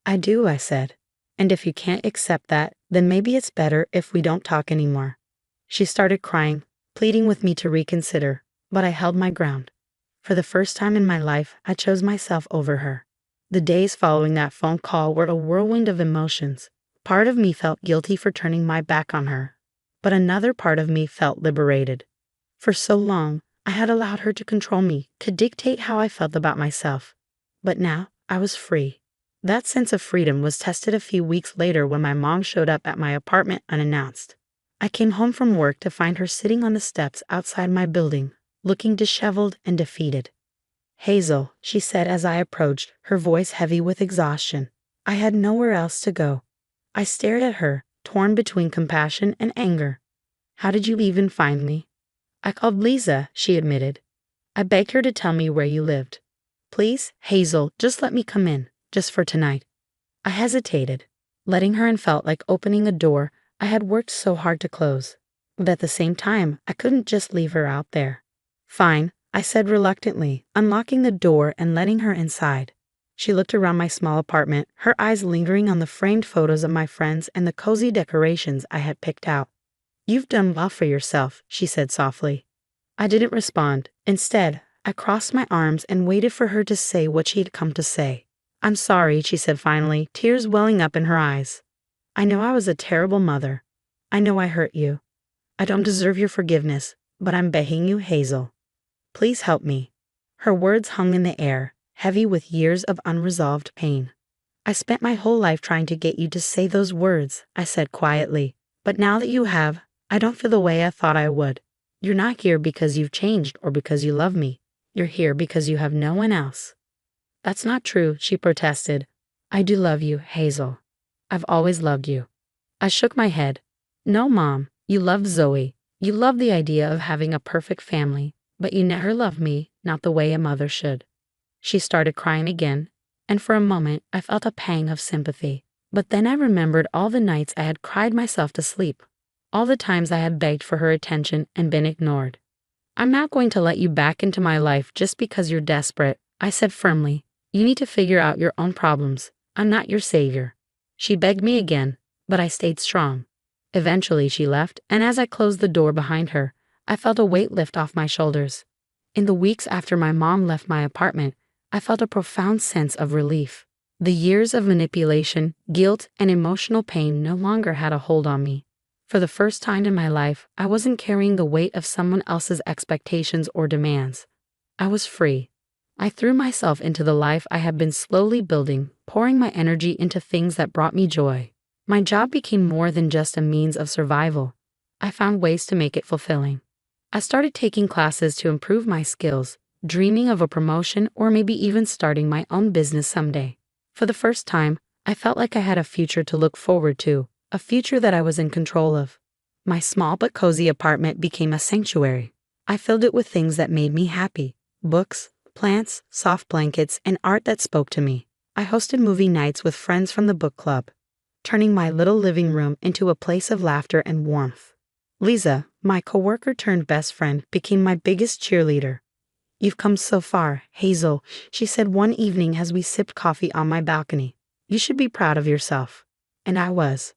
I do, I said. And if you can't accept that, then maybe it's better if we don't talk anymore. She started crying, pleading with me to reconsider, but I held my ground. For the first time in my life, I chose myself over her. The days following that phone call were a whirlwind of emotions. Part of me felt guilty for turning my back on her, but another part of me felt liberated. For so long, I had allowed her to control me, to dictate how I felt about myself. But now, I was free. That sense of freedom was tested a few weeks later when my mom showed up at my apartment unannounced. I came home from work to find her sitting on the steps outside my building, looking disheveled and defeated. Hazel, she said as I approached, her voice heavy with exhaustion. I had nowhere else to go. I stared at her, torn between compassion and anger. How did you even find me? I called Lisa, she admitted. I begged her to tell me where you lived. Please, Hazel, just let me come in, just for tonight. I hesitated. Letting her in felt like opening a door I had worked so hard to close. But at the same time, I couldn't just leave her out there. Fine, I said reluctantly, unlocking the door and letting her inside. She looked around my small apartment, her eyes lingering on the framed photos of my friends and the cozy decorations I had picked out. You've done well for yourself, she said softly. I didn't respond. Instead, I crossed my arms and waited for her to say what she'd come to say. I'm sorry, she said finally, tears welling up in her eyes. I know I was a terrible mother. I know I hurt you. I don't deserve your forgiveness, but I'm begging you, Hazel. Please help me. Her words hung in the air, heavy with years of unresolved pain. I spent my whole life trying to get you to say those words, I said quietly. But now that you have, I don't feel the way I thought I would. You're not here because you've changed or because you love me. You're here because you have no one else. That's not true, she protested. I do love you, Hazel. I've always loved you. I shook my head. No, Mom, you love Zoe. You love the idea of having a perfect family, but you never loved me, not the way a mother should. She started crying again, and for a moment I felt a pang of sympathy. But then I remembered all the nights I had cried myself to sleep, all the times I had begged for her attention and been ignored. I'm not going to let you back into my life just because you're desperate, I said firmly. You need to figure out your own problems. I'm not your savior. She begged me again, but I stayed strong. Eventually she left, and as I closed the door behind her, I felt a weight lift off my shoulders. In the weeks after my mom left my apartment, I felt a profound sense of relief. The years of manipulation, guilt, and emotional pain no longer had a hold on me. For the first time in my life, I wasn't carrying the weight of someone else's expectations or demands. I was free. I threw myself into the life I had been slowly building, pouring my energy into things that brought me joy. My job became more than just a means of survival. I found ways to make it fulfilling. I started taking classes to improve my skills, dreaming of a promotion or maybe even starting my own business someday. For the first time, I felt like I had a future to look forward to, a future that I was in control of. My small but cozy apartment became a sanctuary. I filled it with things that made me happy: books, plants, soft blankets, and art that spoke to me. I hosted movie nights with friends from the book club, turning my little living room into a place of laughter and warmth. Lisa, my coworker turned best friend, became my biggest cheerleader. "You've come so far, Hazel," she said one evening as we sipped coffee on my balcony. "You should be proud of yourself." And I was.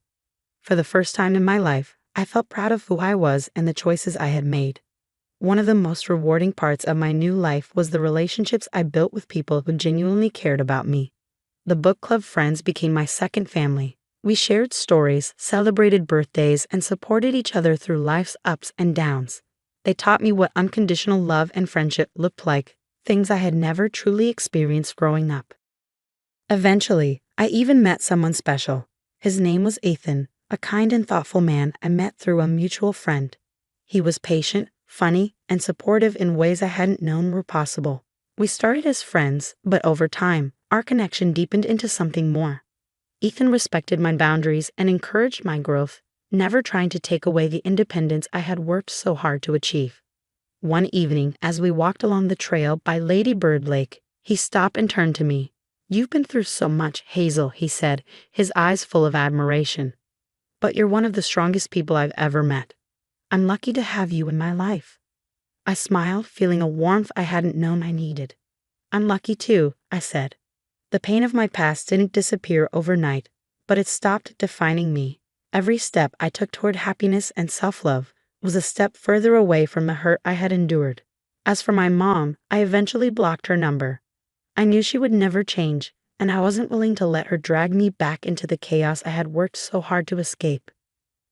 For the first time in my life, I felt proud of who I was and the choices I had made. One of the most rewarding parts of my new life was the relationships I built with people who genuinely cared about me. The book club friends became my second family. We shared stories, celebrated birthdays, and supported each other through life's ups and downs. They taught me what unconditional love and friendship looked like, things I had never truly experienced growing up. Eventually, I even met someone special. His name was Ethan, a kind and thoughtful man I met through a mutual friend. He was patient, funny, and supportive in ways I hadn't known were possible. We started as friends, but over time, our connection deepened into something more. Ethan respected my boundaries and encouraged my growth, never trying to take away the independence I had worked so hard to achieve. One evening, as we walked along the trail by Lady Bird Lake, he stopped and turned to me. "You've been through so much, Hazel," he said, his eyes full of admiration. "But you're one of the strongest people I've ever met. I'm lucky to have you in my life." I smiled, feeling a warmth I hadn't known I needed. "I'm lucky too," I said. The pain of my past didn't disappear overnight, but it stopped defining me. Every step I took toward happiness and self-love was a step further away from the hurt I had endured. As for my mom, I eventually blocked her number. I knew she would never change, and I wasn't willing to let her drag me back into the chaos I had worked so hard to escape.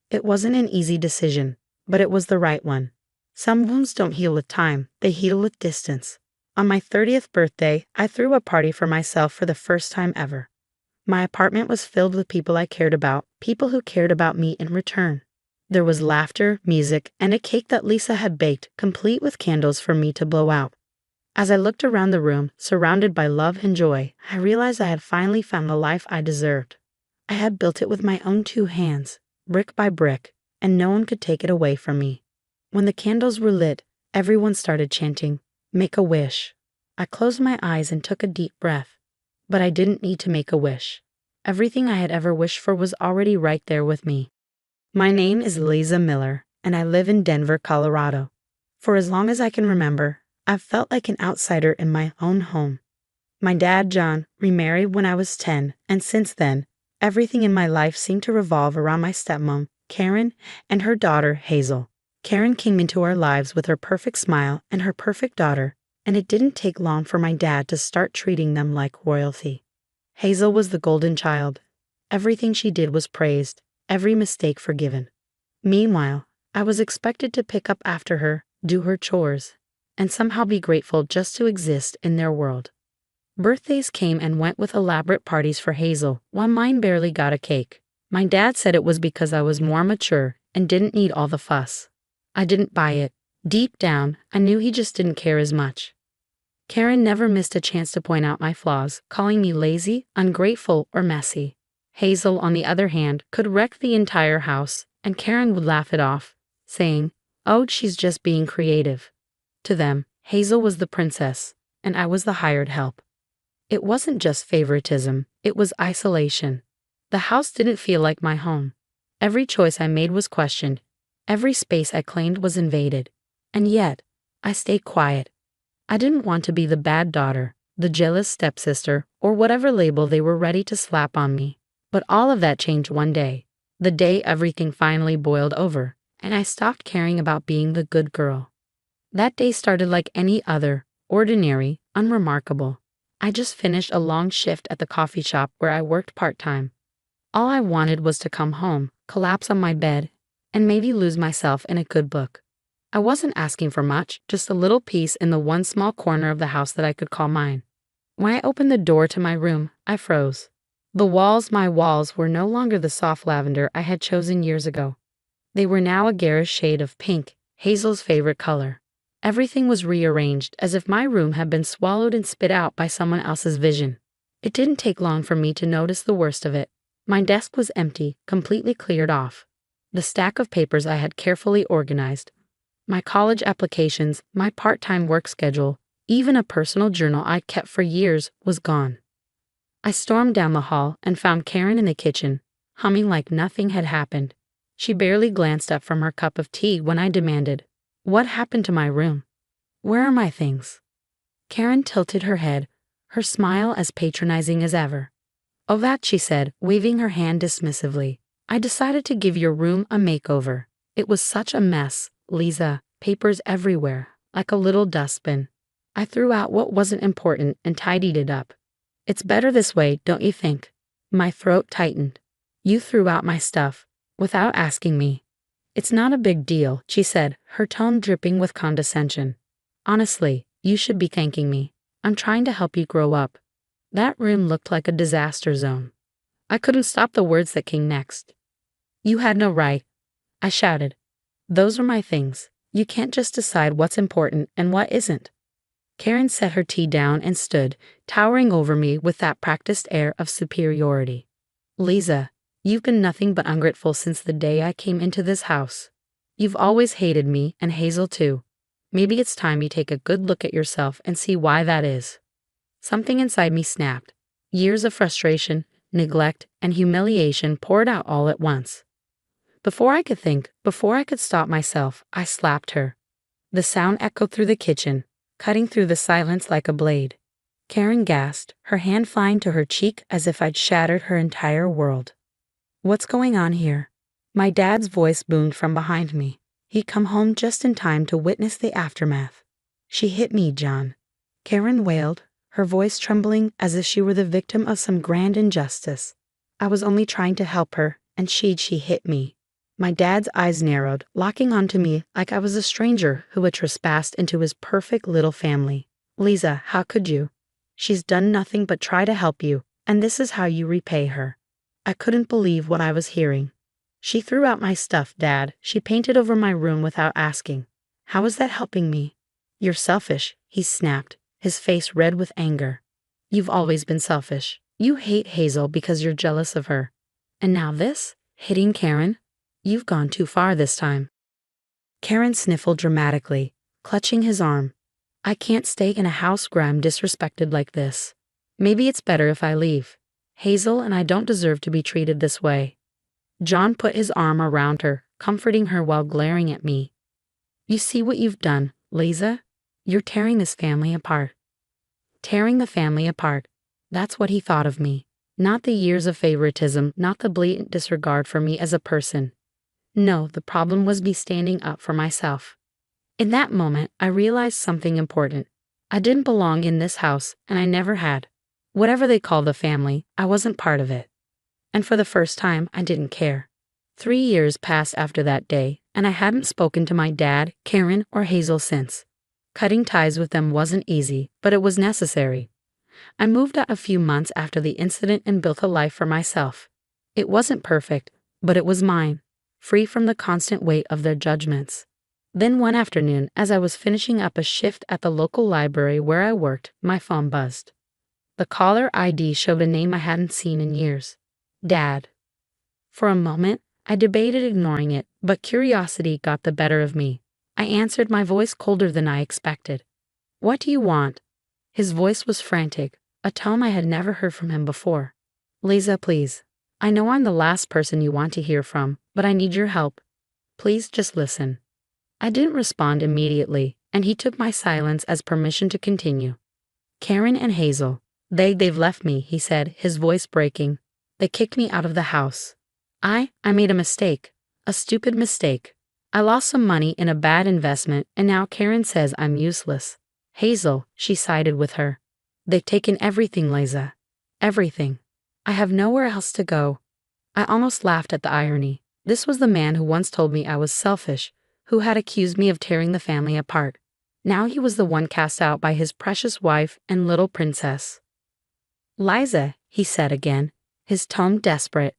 It wasn't an easy decision, but it was the right one. Some wounds don't heal with time, they heal with distance. On my 30th birthday, I threw a party for myself for the first time ever. My apartment was filled with people I cared about, people who cared about me in return. There was laughter, music, and a cake that Lisa had baked, complete with candles for me to blow out. As I looked around the room, surrounded by love and joy, I realized I had finally found the life I deserved. I had built it with my own 2 hands, brick by brick, and no one could take it away from me. When the candles were lit, everyone started chanting, "Make a wish." I closed my eyes and took a deep breath. But I didn't need to make a wish. Everything I had ever wished for was already right there with me. My name is Lisa Miller, and I live in Denver, Colorado. For as long as I can remember, I've felt like an outsider in my own home. My dad, John, remarried when I was 10, and since then, everything in my life seemed to revolve around my stepmom, Karen, and her daughter, Hazel. Karen came into our lives with her perfect smile and her perfect daughter, and it didn't take long for my dad to start treating them like royalty. Hazel was the golden child. Everything she did was praised, every mistake forgiven. Meanwhile, I was expected to pick up after her, do her chores, and somehow be grateful just to exist in their world. Birthdays came and went with elaborate parties for Hazel, while mine barely got a cake. My dad said it was because I was more mature and didn't need all the fuss. I didn't buy it. Deep down, I knew he just didn't care as much. Karen never missed a chance to point out my flaws, calling me lazy, ungrateful, or messy. Hazel, on the other hand, could wreck the entire house, and Karen would laugh it off, saying, "Oh, she's just being creative." To them, Hazel was the princess, and I was the hired help. It wasn't just favoritism, it was isolation. The house didn't feel like my home. Every choice I made was questioned. Every space I claimed was invaded. And yet, I stayed quiet. I didn't want to be the bad daughter, the jealous stepsister, or whatever label they were ready to slap on me. But all of that changed one day, the day everything finally boiled over, and I stopped caring about being the good girl. That day started like any other, ordinary, unremarkable. I just finished a long shift at the coffee shop where I worked part-time. All I wanted was to come home, collapse on my bed, and maybe lose myself in a good book. I wasn't asking for much, just a little peace in the one small corner of the house that I could call mine. When I opened the door to my room, I froze. My walls were no longer the soft lavender I had chosen years ago. They were now a garish shade of pink, Hazel's favorite color. Everything was rearranged as if my room had been swallowed and spit out by someone else's vision. It didn't take long for me to notice the worst of it. My desk was empty, completely cleared off. The stack of papers I had carefully organized. My college applications, my part-time work schedule, even a personal journal I'd kept for years, was gone. I stormed down the hall and found Karen in the kitchen, humming like nothing had happened. She barely glanced up from her cup of tea when I demanded, "What happened to my room? Where are my things?" Karen tilted her head, her smile as patronizing as ever. "Oh, that," she said, waving her hand dismissively. "I decided to give your room a makeover. It was such a mess, Lisa, papers everywhere, like a little dustbin. I threw out what wasn't important and tidied it up. It's better this way, don't you think?" My throat tightened. "You threw out my stuff, without asking me." "It's not a big deal," she said, her tone dripping with condescension. "Honestly, you should be thanking me. I'm trying to help you grow up." That room looked like a disaster zone. I couldn't stop the words that came next. "You had no right," I shouted. "Those are my things. You can't just decide what's important and what isn't." Karen set her tea down and stood, towering over me with that practiced air of superiority. "Lisa, you've been nothing but ungrateful since the day I came into this house. You've always hated me and Hazel too. Maybe it's time you take a good look at yourself and see why that is." Something inside me snapped. Years of frustration, neglect, and humiliation poured out all at once. Before I could think, before I could stop myself, I slapped her. The sound echoed through the kitchen, cutting through the silence like a blade. Karen gasped, her hand flying to her cheek as if I'd shattered her entire world. "What's going on here?" My dad's voice boomed from behind me. He'd come home just in time to witness the aftermath. "She hit me, John," Karen wailed, her voice trembling as if she were the victim of some grand injustice. "I was only trying to help her, and she hit me." My dad's eyes narrowed, locking onto me like I was a stranger who had trespassed into his perfect little family. "Lisa, how could you? She's done nothing but try to help you, and this is how you repay her." I couldn't believe what I was hearing. "She threw out my stuff, Dad. She painted over my room without asking. How is that helping me?" "You're selfish," he snapped, his face red with anger. "You've always been selfish. You hate Hazel because you're jealous of her. And now this? Hitting Karen? You've gone too far this time." Karen sniffled dramatically, clutching his arm. "I can't stay in a house where I'm disrespected like this. Maybe it's better if I leave. Hazel and I don't deserve to be treated this way." John put his arm around her, comforting her while glaring at me. "You see what you've done, Lisa? You're tearing this family apart." Tearing the family apart. That's what he thought of me. Not the years of favoritism, not the blatant disregard for me as a person. No, the problem was me standing up for myself. In that moment, I realized something important. I didn't belong in this house, and I never had. Whatever they call the family, I wasn't part of it. And for the first time, I didn't care. 3 years passed after that day, and I hadn't spoken to my dad, Karen, or Hazel since. Cutting ties with them wasn't easy, but it was necessary. I moved out a few months after the incident and built a life for myself. It wasn't perfect, but it was mine, free from the constant weight of their judgments. Then one afternoon, as I was finishing up a shift at the local library where I worked, my phone buzzed. The caller ID showed a name I hadn't seen in years. Dad. For a moment, I debated ignoring it, but curiosity got the better of me. I answered, my voice colder than I expected. "What do you want?" His voice was frantic, a tone I had never heard from him before. "Lisa, please. I know I'm the last person you want to hear from, but I need your help. Please just listen." I didn't respond immediately, and he took my silence as permission to continue. "Karen and Hazel. They've left me," he said, his voice breaking. They kicked me out of the house. I made a mistake. A stupid mistake. I lost some money in a bad investment, and now Karen says I'm useless. Hazel, she sided with her. They've taken everything, Liza. Everything. I have nowhere else to go. I almost laughed at the irony. This was the man who once told me I was selfish, who had accused me of tearing the family apart. Now he was the one cast out by his precious wife and little princess. Liza, he said again, his tone desperate.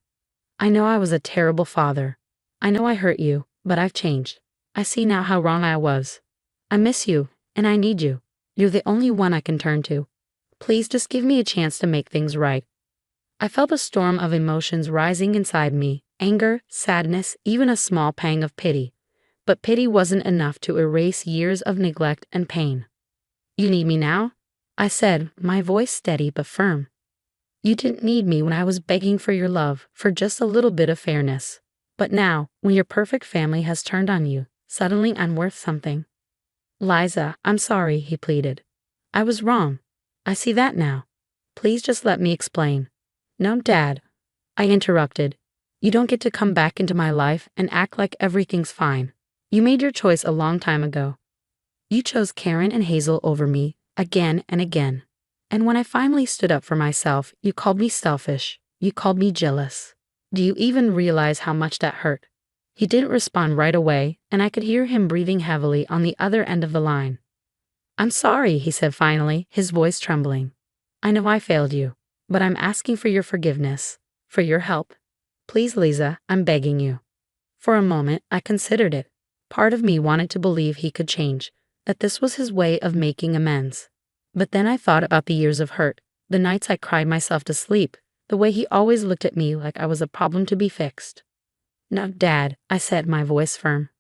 I know I was a terrible father. I know I hurt you, but I've changed. I see now how wrong I was. I miss you, and I need you. You're the only one I can turn to. Please just give me a chance to make things right. I felt a storm of emotions rising inside me, anger, sadness, even a small pang of pity. But pity wasn't enough to erase years of neglect and pain. You need me now? I said, my voice steady but firm. You didn't need me when I was begging for your love, for just a little bit of fairness. But now, when your perfect family has turned on you, suddenly I'm worth something. Liza, I'm sorry, he pleaded. I was wrong. I see that now. Please just let me explain. No, Dad, I interrupted. You don't get to come back into my life and act like everything's fine. You made your choice a long time ago. You chose Karen and Hazel over me, again and again. And when I finally stood up for myself, you called me selfish. You called me jealous. Do you even realize how much that hurt? He didn't respond right away, and I could hear him breathing heavily on the other end of the line. I'm sorry, he said finally, his voice trembling. I know I failed you, but I'm asking for your forgiveness, for your help. Please, Liza, I'm begging you. For a moment, I considered it. Part of me wanted to believe he could change, that this was his way of making amends. But then I thought about the years of hurt, the nights I cried myself to sleep, the way he always looked at me like I was a problem to be fixed. No, Dad, I said, my voice firm.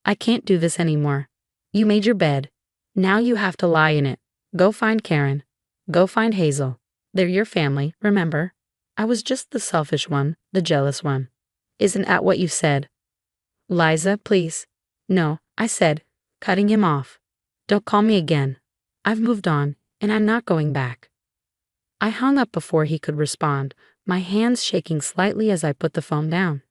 I can't do this anymore. You made your bed. Now you have to lie in it. Go find Karen. Go find Hazel. They're your family, remember? I was just the selfish one, the jealous one. Isn't that what you said? Liza, please. No, I said, cutting him off. Don't call me again. I've moved on, and I'm not going back. I hung up before he could respond, my hands shaking slightly as I put the phone down.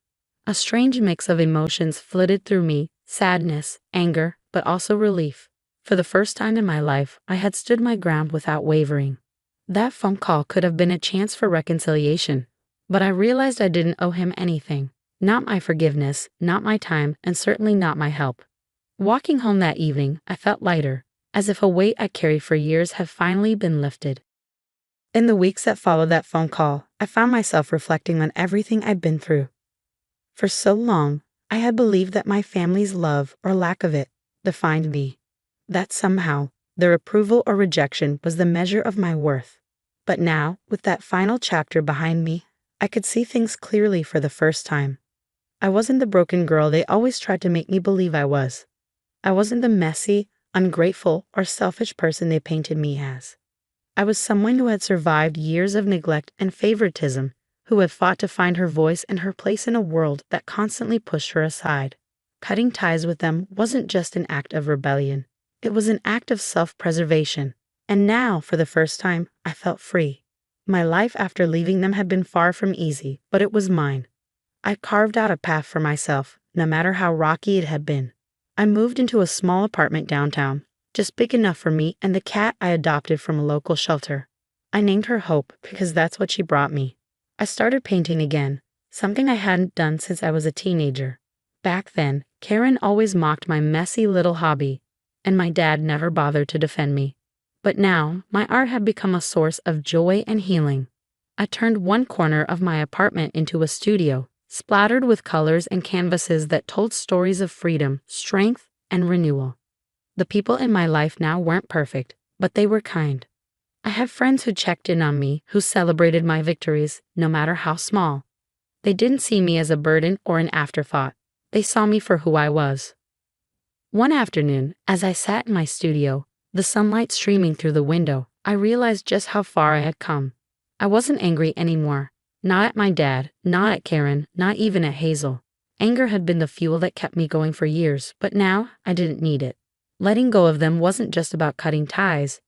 A strange mix of emotions flitted through me, sadness, anger, but also relief. For the first time in my life, I had stood my ground without wavering. That phone call could have been a chance for reconciliation, but I realized I didn't owe him anything. Not my forgiveness, not my time, and certainly not my help. Walking home that evening, I felt lighter, as if a weight I carried for years had finally been lifted. In the weeks that followed that phone call, I found myself reflecting on everything I'd been through. For so long, I had believed that my family's love, or lack of it, defined me. That somehow, their approval or rejection was the measure of my worth. But now, with that final chapter behind me, I could see things clearly for the first time. I wasn't the broken girl they always tried to make me believe I was. I wasn't the messy, ungrateful, or selfish person they painted me as. I was someone who had survived years of neglect and favoritism, who had fought to find her voice and her place in a world that constantly pushed her aside. Cutting ties with them wasn't just an act of rebellion. It was an act of self-preservation. And now, for the first time, I felt free. My life after leaving them had been far from easy, but it was mine. I carved out a path for myself, no matter how rocky it had been. I moved into a small apartment downtown, just big enough for me and the cat I adopted from a local shelter. I named her Hope because that's what she brought me. I started painting again, something I hadn't done since I was a teenager. Back then, Karen always mocked my messy little hobby, and my dad never bothered to defend me. But now, my art had become a source of joy and healing. I turned one corner of my apartment into a studio, splattered with colors and canvases that told stories of freedom, strength, and renewal. The people in my life now weren't perfect, but they were kind. I had friends who checked in on me, who celebrated my victories, no matter how small. They didn't see me as a burden or an afterthought. They saw me for who I was. One afternoon, as I sat in my studio, the sunlight streaming through the window, I realized just how far I had come. I wasn't angry anymore. Not at my dad, not at Karen, not even at Hazel. Anger had been the fuel that kept me going for years, but now I didn't need it. Letting go of them wasn't just about cutting ties.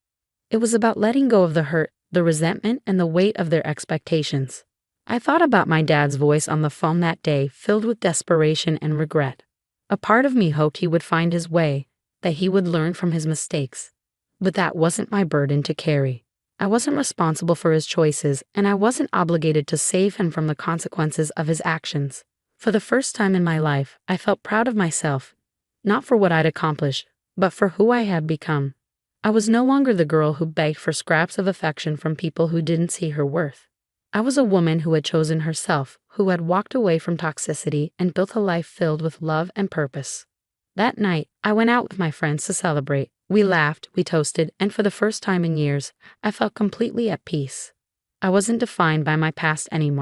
It was about letting go of the hurt, the resentment, and the weight of their expectations. I thought about my dad's voice on the phone that day, filled with desperation and regret. A part of me hoped he would find his way, that he would learn from his mistakes. But that wasn't my burden to carry. I wasn't responsible for his choices, and I wasn't obligated to save him from the consequences of his actions. For the first time in my life, I felt proud of myself, not for what I'd accomplished, but for who I had become. I was no longer the girl who begged for scraps of affection from people who didn't see her worth. I was a woman who had chosen herself, who had walked away from toxicity and built a life filled with love and purpose. That night, I went out with my friends to celebrate. We laughed, we toasted, and for the first time in years, I felt completely at peace. I wasn't defined by my past anymore.